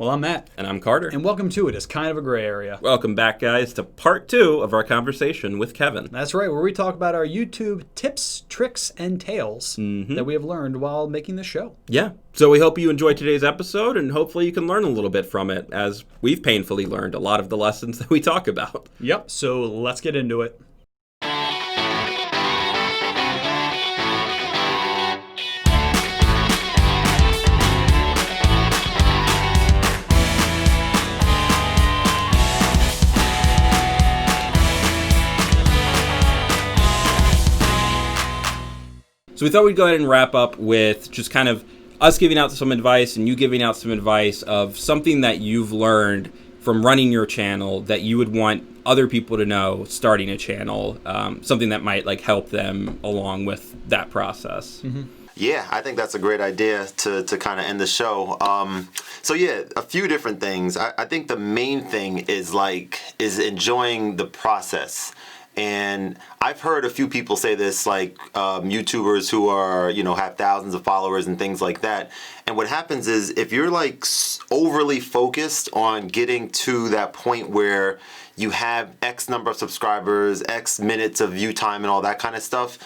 Well, I'm Matt. And I'm Carter. And welcome to It Is Kind of a Gray Area. Welcome back, guys, to part 2 of our conversation with Kevin. That's right, where we talk about our YouTube tips, tricks, and tales that we have learned while making the show. Yeah. So we hope you enjoyed today's episode, and hopefully you can learn a little bit from it, as we've painfully learned a lot of the lessons that we talk about. Yep. So let's get into it. So we thought we'd go ahead and wrap up with just kind of us giving out some advice and you giving out some advice of something that you've learned from running your channel that you would want other people to know starting a channel, something that might like help them along with that process. Mm-hmm. Yeah, I think that's a great idea to kind of end the show. So yeah, a few different things. I think the main thing is enjoying the process. And I've heard a few people say this, like YouTubers who are, have thousands of followers and things like that. And what happens is if you're like overly focused on getting to that point where you have X number of subscribers, X minutes of view time and all that kind of stuff,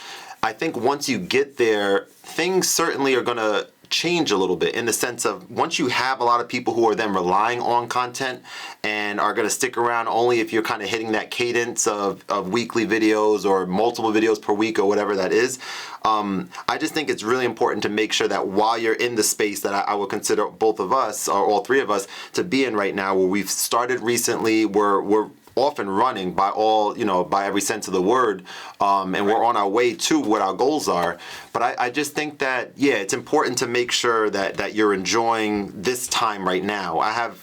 I think once you get there, things certainly are going to change a little bit in the sense of once you have a lot of people who are then relying on content and are going to stick around only if you're kind of hitting that cadence of weekly videos or multiple videos per week or whatever that is. I just think it's really important to make sure that while you're in the space that I would consider both of us or all three of us to be in right now, where we've started recently, we're off and running by all, by every sense of the word, and we're on our way to what our goals are. But I just think that, it's important to make sure that you're enjoying this time right now. I have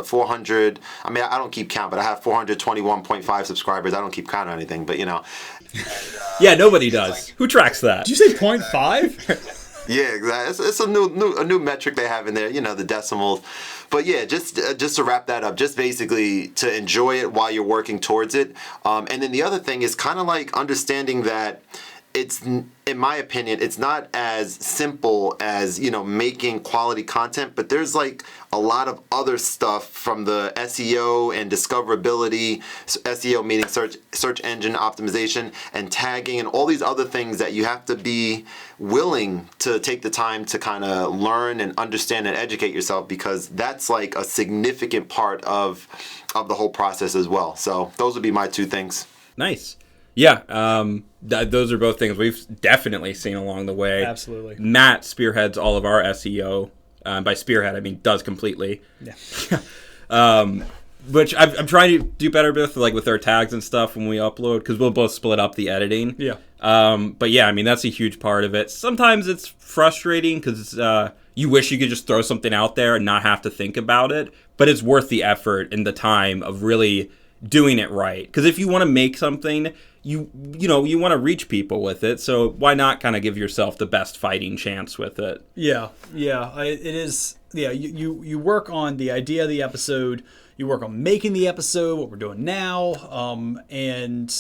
400, I don't keep count, but I have 421.5 subscribers. I don't keep count or anything, but Yeah, nobody does. Who tracks that? Did you say 0.5? Yeah, exactly. It's a new metric they have in there, the decimals. But yeah, just to wrap that up, just basically to enjoy it while you're working towards it. And then the other thing is kind of like understanding that it's, in my opinion, it's not as simple as, making quality content, but there's like a lot of other stuff from the SEO and discoverability, SEO meaning search engine optimization and tagging and all these other things that you have to be willing to take the time to kind of learn and understand and educate yourself, because that's like a significant part of the whole process as well. So those would be my two things. Nice. Yeah, those are both things we've definitely seen along the way. Absolutely. Matt spearheads all of our SEO. By spearhead, I mean does completely. Yeah. Which I'm trying to do better with our tags and stuff when we upload, because we'll both split up the editing. Yeah. But yeah, that's a huge part of it. Sometimes it's frustrating because you wish you could just throw something out there and not have to think about it, but it's worth the effort and the time of really doing it right. Because if you want to make something, you want to reach people with it, so why not kind of give yourself the best fighting chance with it? Yeah, it is. Yeah, you work on the idea of the episode, you work on making the episode, what we're doing now, and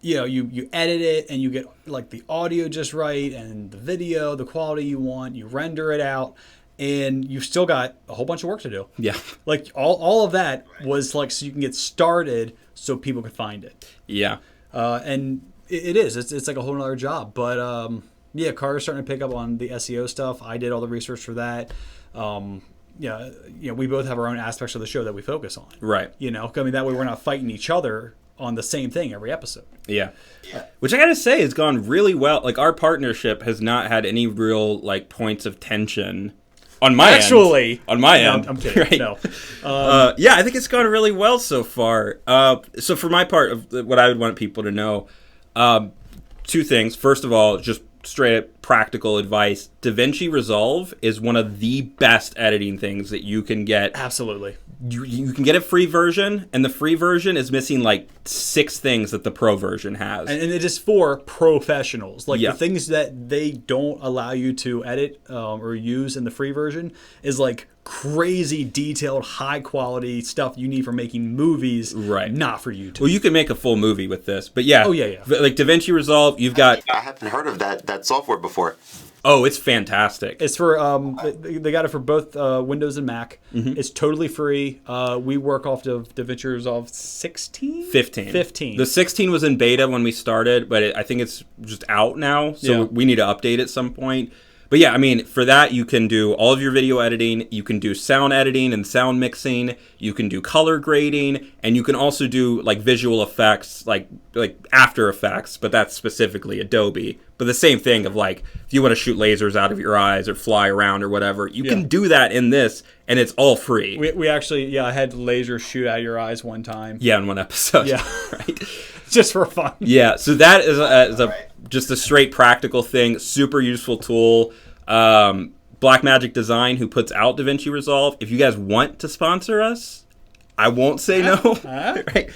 you edit it and you get like the audio just right and the video, the quality you want, you render it out, and you've still got a whole bunch of work to do. Yeah. Like all of that was like so you can get started so people could find it. Yeah. And it is. It's like a whole other job. But Carter's starting to pick up on the SEO stuff. I did all the research for that. We both have our own aspects of the show that we focus on. Right. That way we're not fighting each other on the same thing every episode. Yeah. Which I gotta say has gone really well. Like our partnership has not had any real like points of tension. On my end. I'm kidding. Right? No. I think it's gone really well so far. So for my part of what I would want people to know, two things. First of all, just straight up practical advice. DaVinci Resolve is one of the best editing things that you can get. Absolutely. You can get a free version, and the free version is missing like 6 things that the pro version has. And it is for professionals. Like the things that they don't allow you to edit or use in the free version is like crazy detailed, high quality stuff you need for making movies, right? Not for YouTube. Well, you can make a full movie with this, but yeah. Oh yeah. Like DaVinci Resolve, you've got. I haven't heard of that software before. for it? Oh, it's fantastic. It's for they got it for both Windows and Mac. It's totally free. We work off of DaVinci Resolve 16? 15. The 16 was in beta when we started, but I think it's just out now, so we need to update at some point. But yeah, I mean, for that, you can do all of your video editing, you can do sound editing and sound mixing, you can do color grading, and you can also do like visual effects, like After Effects, but that's specifically Adobe. But the same thing of like, if you want to shoot lasers out of your eyes or fly around or whatever, you can do that in this, and it's all free. We actually, I had lasers shoot out of your eyes one time. Yeah, in one episode. Yeah. Right? Just for fun. Yeah, so that is just a straight practical thing, super useful tool. Blackmagic Design, who puts out DaVinci Resolve, if you guys want to sponsor us, I won't say no. Right?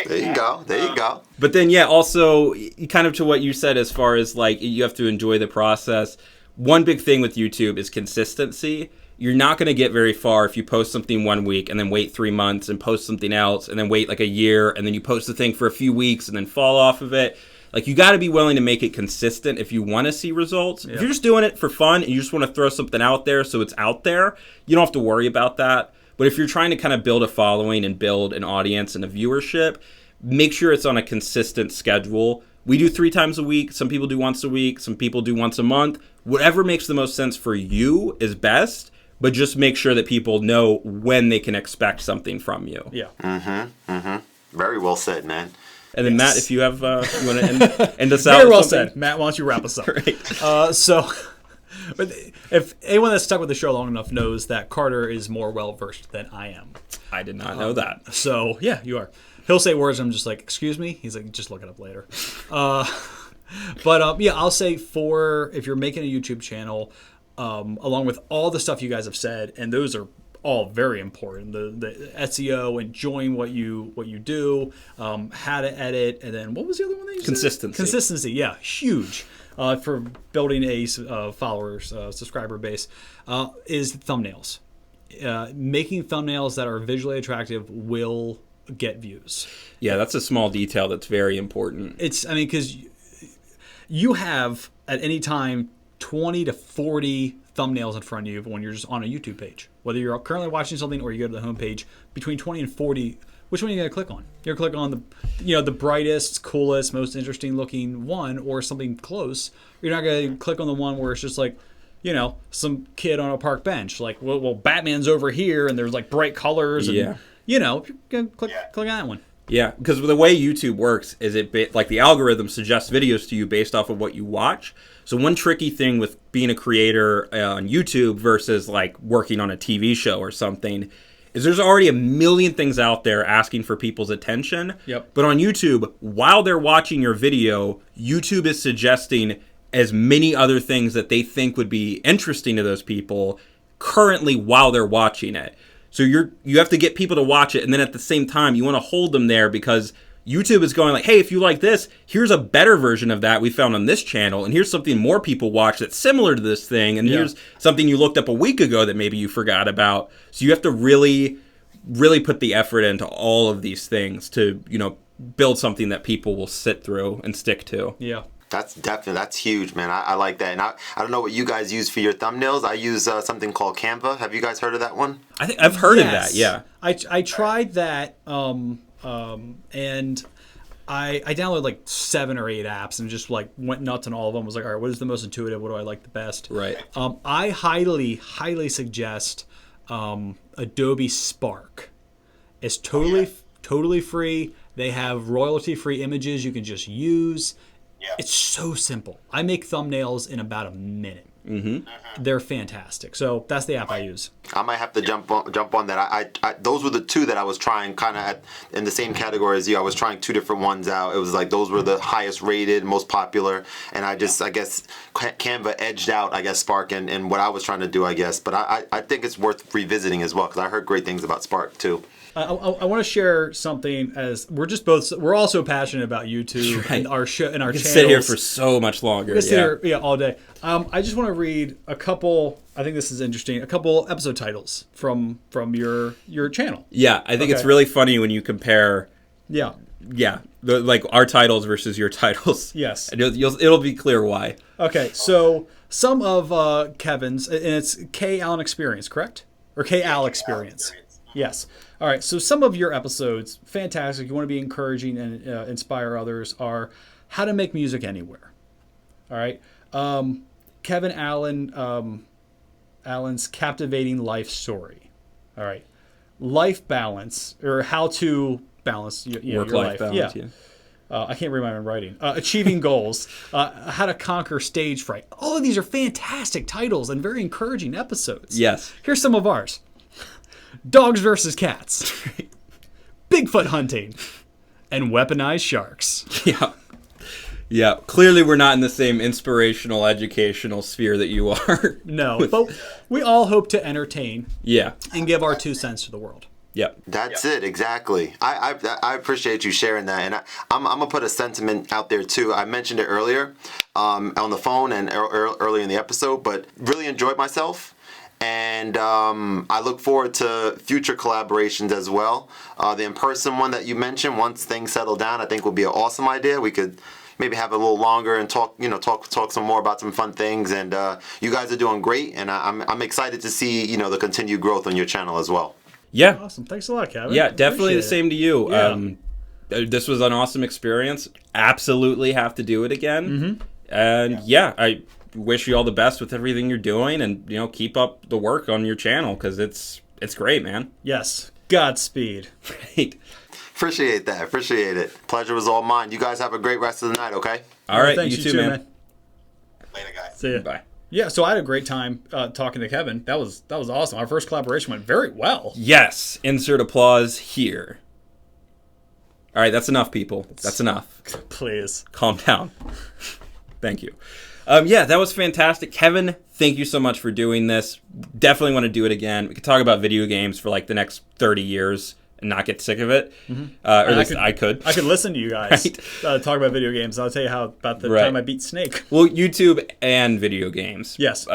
There you go. There you go. But then, also, kind of to what you said as far as, like, you have to enjoy the process. One big thing with YouTube is consistency. You're not going to get very far if you post something 1 week and then wait 3 months and post something else and then wait like a year and then you post the thing for a few weeks and then fall off of it. Like, you got to be willing to make it consistent if you want to see results. If you're just doing it for fun and you just want to throw something out there so it's out there, you don't have to worry about that. But if you're trying to kind of build a following and build an audience and a viewership, make sure it's on a consistent schedule. We do 3 times a week. Some people do once a week. Some people do once a month. Whatever makes the most sense for you is best, but just make sure that people know when they can expect something from you. Yeah. Very well said, man. And then, Matt, if you have, you want to end us out Very with well something? said. Matt, why don't you wrap us up? Right. So, but if anyone that's stuck with the show long enough knows that Carter is more well-versed than I am. I did not know that. So, yeah, you are. He'll say words, and I'm just like, excuse me? He's like, just look it up later. But I'll say if you're making a YouTube channel, along with all the stuff you guys have said, and those are all very important. The SEO, enjoying what you do, how to edit, and then what was the other one that you Consistency. said? Consistency, yeah, huge for building a subscriber base is thumbnails. Making thumbnails that are visually attractive will get views. Yeah, that's a small detail that's very important. Because you have at any time 20 to 40 thumbnails in front of you when you're just on a YouTube page. Whether you're currently watching something or you go to the homepage, between 20 and 40, which one are you going to click on? You're going to click on the brightest, coolest, most interesting looking one, or something close. You're not going to click on the one where it's just like, some kid on a park bench. Like, well, Batman's over here and there's like bright colors. And, you're going to click on that one. Yeah, because the way YouTube works is the algorithm suggests videos to you based off of what you watch. So one tricky thing with being a creator on YouTube versus like working on a TV show or something is there's already a million things out there asking for people's attention. Yep. But on YouTube, while they're watching your video, YouTube is suggesting as many other things that they think would be interesting to those people currently while they're watching it. So you have to get people to watch it, and then at the same time, you want to hold them there because YouTube is going like, hey, if you like this, here's a better version of that we found on this channel, and here's something more people watch that's similar to this thing, and here's something you looked up a week ago that maybe you forgot about. So you have to really, really put the effort into all of these things to, build something that people will sit through and stick to. Yeah. That's huge, man. I like that. And I don't know what you guys use for your thumbnails. I use something called Canva. Have you guys heard of that one? I think I've heard of that. Yeah. I tried that, and I downloaded like 7 or 8 apps and just like went nuts on all of them. Was like, all right, what is the most intuitive? What do I like the best? Right. I highly suggest Adobe Spark. It's totally free. They have royalty-free images you can just use. Yeah. It's so simple. I make thumbnails in about a minute. Mm-hmm. They're fantastic. So that's the app I use. I might have to jump on that. I those were the 2 that I was trying kind of in the same category as you. I was trying 2 different ones out. It was like those were the highest rated, most popular, and I guess Canva edged out Spark and what I was trying to do, I guess. But I think it's worth revisiting as well because I heard great things about Spark too. I want to share something as we're also passionate about YouTube and our show and our channels. Sit here for so much longer. We sit here, all day. I just want to read a couple. I think this is interesting. A couple episode titles from your channel. Yeah, I think it's really funny when you compare. Yeah. Yeah, like our titles versus your titles. Yes. And it'll be clear why. Okay, so some of Kevin's, and it's K Allen Experience, correct? Or K Al Experience. Yes. All right, so some of your episodes, fantastic. You want to be encouraging and inspire others, are how to make music anywhere. All right. Kevin Allen, Allen's captivating life story. All right. Life balance, or how to balance your Work-life life. balance, yeah. I can't read my own writing. Achieving goals. How to conquer stage fright. All of these are fantastic titles and very encouraging episodes. Yes. Here's some of ours. Dogs versus cats. Bigfoot hunting. And weaponized sharks. Yeah. Yeah. Clearly we're not in the same inspirational, educational sphere that you are. No, but we all hope to entertain. Yeah. And give our 2 cents to the world. Yep. That's it, exactly. I appreciate you sharing that, and I'm gonna put a sentiment out there too. I mentioned it earlier on the phone and earlier in the episode, but really enjoyed myself, and I look forward to future collaborations as well. The in-person one that you mentioned, once things settle down, I think would be an awesome idea. We could maybe have a little longer and talk some more about some fun things. And you guys are doing great, and I'm excited to see the continued growth on your channel as well. Yeah. Awesome. Thanks a lot, Kevin. Yeah, definitely the Appreciate same to you. Yeah. This was an awesome experience. Absolutely have to do it again. Mm-hmm. And yeah, I wish you all the best with everything you're doing, and keep up the work on your channel because it's great, man. Yes. Godspeed. Great. Appreciate that. Appreciate it. Pleasure was all mine. You guys have a great rest of the night, okay? All right, Thanks, you too, man. Later, guys. See ya. Bye. Yeah, so I had a great time talking to Kevin. That was awesome. Our first collaboration went very well. Yes. Insert applause here. All right, that's enough, people. That's enough. Please. Calm down. Thank you. Yeah, that was fantastic. Kevin, thank you so much for doing this. Definitely want to do it again. We could talk about video games for like the next 30 years and not get sick of it. Mm-hmm. Or at least I could. I could listen to you guys talk about video games. I'll tell you about the time I beat Snake. Well, YouTube and video games. Yes.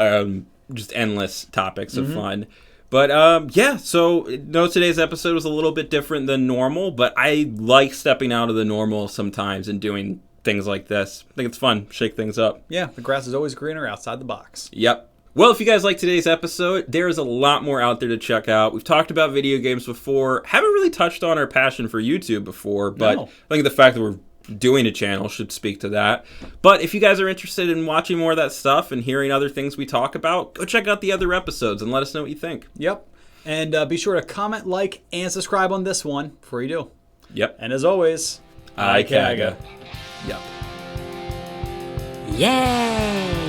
Just endless topics of fun. But yeah, so today's episode was a little bit different than normal, but I like stepping out of the normal sometimes and doing things like this. I think it's fun. Shake things up. Yeah, the grass is always greener outside the box. Yep. Well, if you guys like today's episode, there's a lot more out there to check out. We've talked about video games before. Haven't really touched on our passion for YouTube before, but I think the fact that we're doing a channel should speak to that. But if you guys are interested in watching more of that stuff and hearing other things we talk about, go check out the other episodes and let us know what you think. Yep. And be sure to comment, like, and subscribe on this one before you do. Yep. And as always, IKAGA. Yep. Yay!